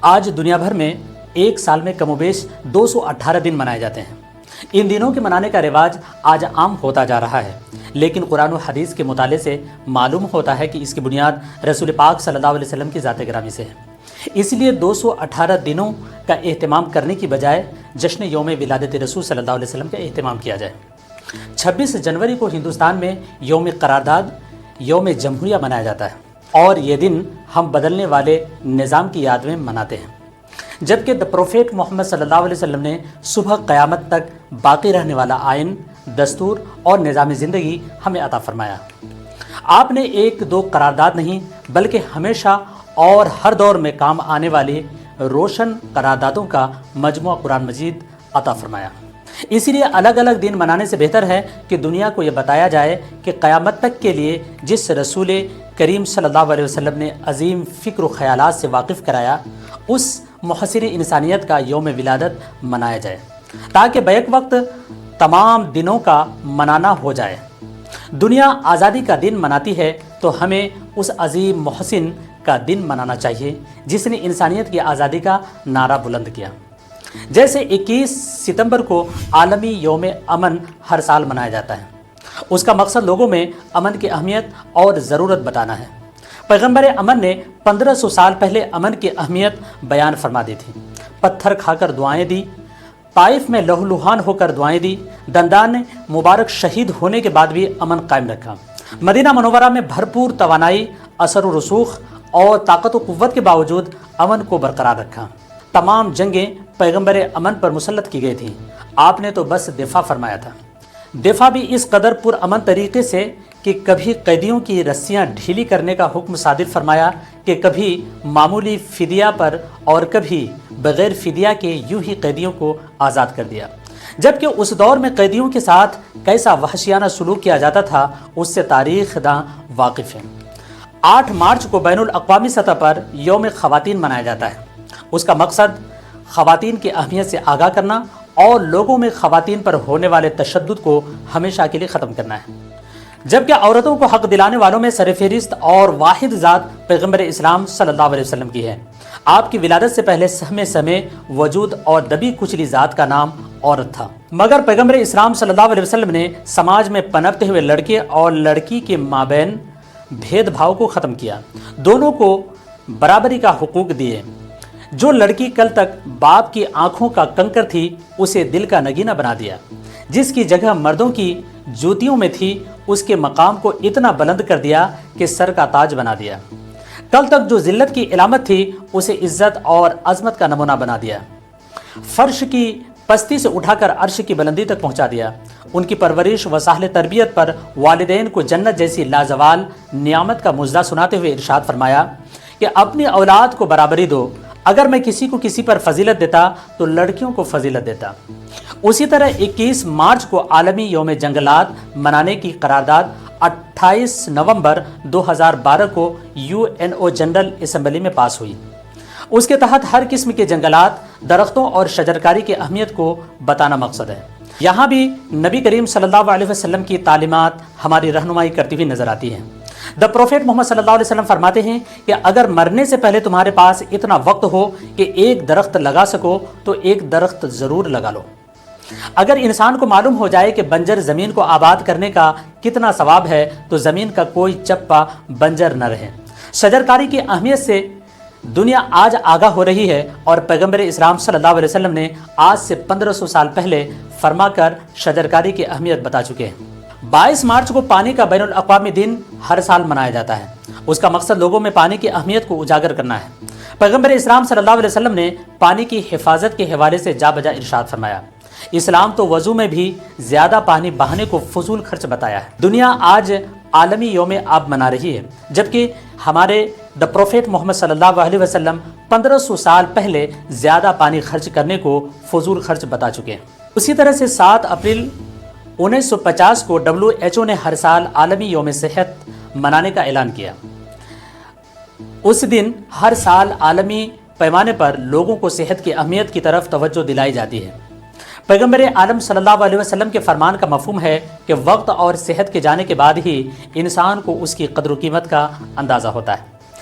آج دنیا بھر میں ایک سال میں کم و بیش 218 دن منائے جاتے ہیں۔ ان دنوں کے منانے کا رواج آج عام ہوتا جا رہا ہے، لیکن قرآن و حدیث کے مطالعے سے معلوم ہوتا ہے کہ اس کی بنیاد رسول پاک صلی اللہ علیہ وسلم کی ذات گرامی سے ہے۔ اس لیے 218 دنوں کا اہتمام کرنے کی بجائے جشن یوم ولادت رسول صلی اللہ علیہ وسلم کا اہتمام کیا جائے۔ 26 جنوری کو ہندوستان میں یوم قرارداد، یوم جمہوریہ منایا جاتا ہے، اور یہ دن ہم بدلنے والے نظام کی یاد میں مناتے ہیں، جبکہ دی پروفیٹ محمد صلی اللہ علیہ وسلم نے صبح قیامت تک باقی رہنے والا آئین، دستور اور نظام زندگی ہمیں عطا فرمایا۔ آپ نے ایک دو قرارداد نہیں بلکہ ہمیشہ اور ہر دور میں کام آنے والی روشن قراردادوں کا مجموعہ قرآن مجید عطا فرمایا۔ اسی لیے الگ الگ دن منانے سے بہتر ہے کہ دنیا کو یہ بتایا جائے کہ قیامت تک کے لیے جس رسول کریم صلی اللہ علیہ وسلم نے عظیم فکر و خیالات سے واقف کرایا، اس محسن انسانیت کا یوم ولادت منایا جائے، تاکہ بیک وقت تمام دنوں کا منانا ہو جائے۔ دنیا آزادی کا دن مناتی ہے تو ہمیں اس عظیم محسن کا دن منانا چاہیے جس نے انسانیت کی آزادی کا نعرہ بلند کیا۔ جیسے 21 ستمبر کو عالمی یوم امن ہر سال منایا جاتا ہے، اس کا مقصد لوگوں میں امن کی اہمیت اور ضرورت بتانا ہے۔ پیغمبر امن نے 1500 سال پہلے امن کی اہمیت بیان فرما دی تھی۔ پتھر کھا کر دعائیں دی، طائف میں لہو لہان ہو کر دعائیں دی، دندان مبارک شہید ہونے کے بعد بھی امن قائم رکھا۔ مدینہ منورہ میں بھرپور توانائی، اثر و رسوخ اور طاقت و قوت کے باوجود امن کو برقرار رکھا۔ تمام جنگیں پیغمبر امن پر مسلط کی گئی تھیں، آپ نے تو بس دفاع فرمایا تھا۔ دفاع بھی اس قدر پرامن طریقے سے کہ کبھی قیدیوں کی رسیاں ڈھیلی کرنے کا حکم صادر فرمایا کہ کبھی معمولی فدیہ پر اور کبھی بغیر فدیہ کے یوں ہی قیدیوں کو آزاد کر دیا۔ جبکہ اس دور میں قیدیوں کے ساتھ کیسا وحشیانہ سلوک کیا جاتا تھا اس سے تاریخ داں واقف ہیں۔ 8 مارچ کو بین الاقوامی سطح پر یوم خواتین منایا جاتا ہے۔ اس کا مقصد خواتین کی اہمیت سے آگاہ کرنا اور لوگوں میں خواتین پر ہونے والے تشدد کو ہمیشہ کے لیے ختم کرنا ہے۔ جبکہ عورتوں کو حق دلانے والوں میں سرفہرست اور واحد ذات پیغمبر اسلام صلی اللہ علیہ وسلم کی ہے۔ آپ کی ولادت سے پہلے سہمے وجود اور دبی کچلی ذات کا نام عورت تھا، مگر پیغمبر اسلام صلی اللہ علیہ وسلم نے سماج میں پنپتے ہوئے لڑکے اور لڑکی کے مابین بھید بھاؤ کو ختم کیا، دونوں کو برابری کا حقوق دیے۔ جو لڑکی کل تک باپ کی آنکھوں کا کنکر تھی اسے دل کا نگینہ بنا دیا، جس کی جگہ مردوں کی جوتیوں میں تھی اس کے مقام کو اتنا بلند کر دیا کہ سر کا تاج بنا دیا۔ کل تک جو ذلت کی علامت تھی اسے عزت اور عظمت کا نمونہ بنا دیا۔ فرش کی پستی سے اٹھا کر عرش کی بلندی تک پہنچا دیا۔ ان کی پرورش و ساحل تربیت پر والدین کو جنت جیسی لازوال نعمت کا مژدہ سناتے ہوئے ارشاد فرمایا کہ اپنی اولاد کو برابری دو، اگر میں کسی کو کسی پر فضیلت دیتا تو لڑکیوں کو فضیلت دیتا۔ اسی طرح 21 مارچ کو عالمی یوم جنگلات منانے کی قرارداد 28 نومبر 2012 کو UNESCO جنرل اسمبلی میں پاس ہوئی۔ اس کے تحت ہر قسم کے جنگلات، درختوں اور شجرکاری کی اہمیت کو بتانا مقصد ہے۔ یہاں بھی نبی کریم صلی اللہ علیہ وسلم کی تعلیمات ہماری رہنمائی کرتی ہوئی نظر آتی ہیں۔ دی پروفیٹ محمد صلی اللہ علیہ وسلم فرماتے ہیں کہ اگر مرنے سے پہلے تمہارے پاس اتنا وقت ہو کہ ایک درخت لگا سکو تو ایک درخت ضرور لگا لو۔ اگر انسان کو معلوم ہو جائے کہ بنجر زمین کو آباد کرنے کا کتنا ثواب ہے تو زمین کا کوئی چپا بنجر نہ رہے۔ شجرکاری کی اہمیت سے دنیا آج آگاہ ہو رہی ہے، اور پیغمبر اسلام صلی اللہ علیہ وسلم نے آج سے 1500 سال پہلے فرما کر شجرکاری کی اہمیت بتا چکے ہیں۔ 22 مارچ کو پانی کا بین الاقوامی دن ہر سال منایا جاتا ہے۔ اس کا مقصد لوگوں میں پانی کی اہمیت کو اجاگر کرنا ہے۔ پیغمبر اسلام صلی اللہ علیہ وسلم نے پانی کی حفاظت کے حوالے سے جا بجا ارشاد فرمایا۔ اسلام تو وضو میں بھی زیادہ پانی بہانے کو فضول خرچ بتایا ہے۔ دنیا آج عالمی یوم آب منا رہی ہے، جبکہ ہمارے دی پروفیٹ محمد صلی اللہ علیہ وسلم 1500 سال پہلے زیادہ پانی خرچ کرنے کو فضول خرچ بتا چکے ہیں۔ اسی طرح سے 7 اپریل 1950 کو WHO نے ہر سال عالمی یوم صحت منانے کا اعلان کیا۔ اس دن ہر سال عالمی پیمانے پر لوگوں کو صحت کی اہمیت کی طرف توجہ دلائی جاتی ہے۔ پیغمبر عالم صلی اللہ علیہ وسلم کے فرمان کا مفہوم ہے کہ وقت اور صحت کے جانے کے بعد ہی انسان کو اس کی قدر و قیمت کا اندازہ ہوتا ہے۔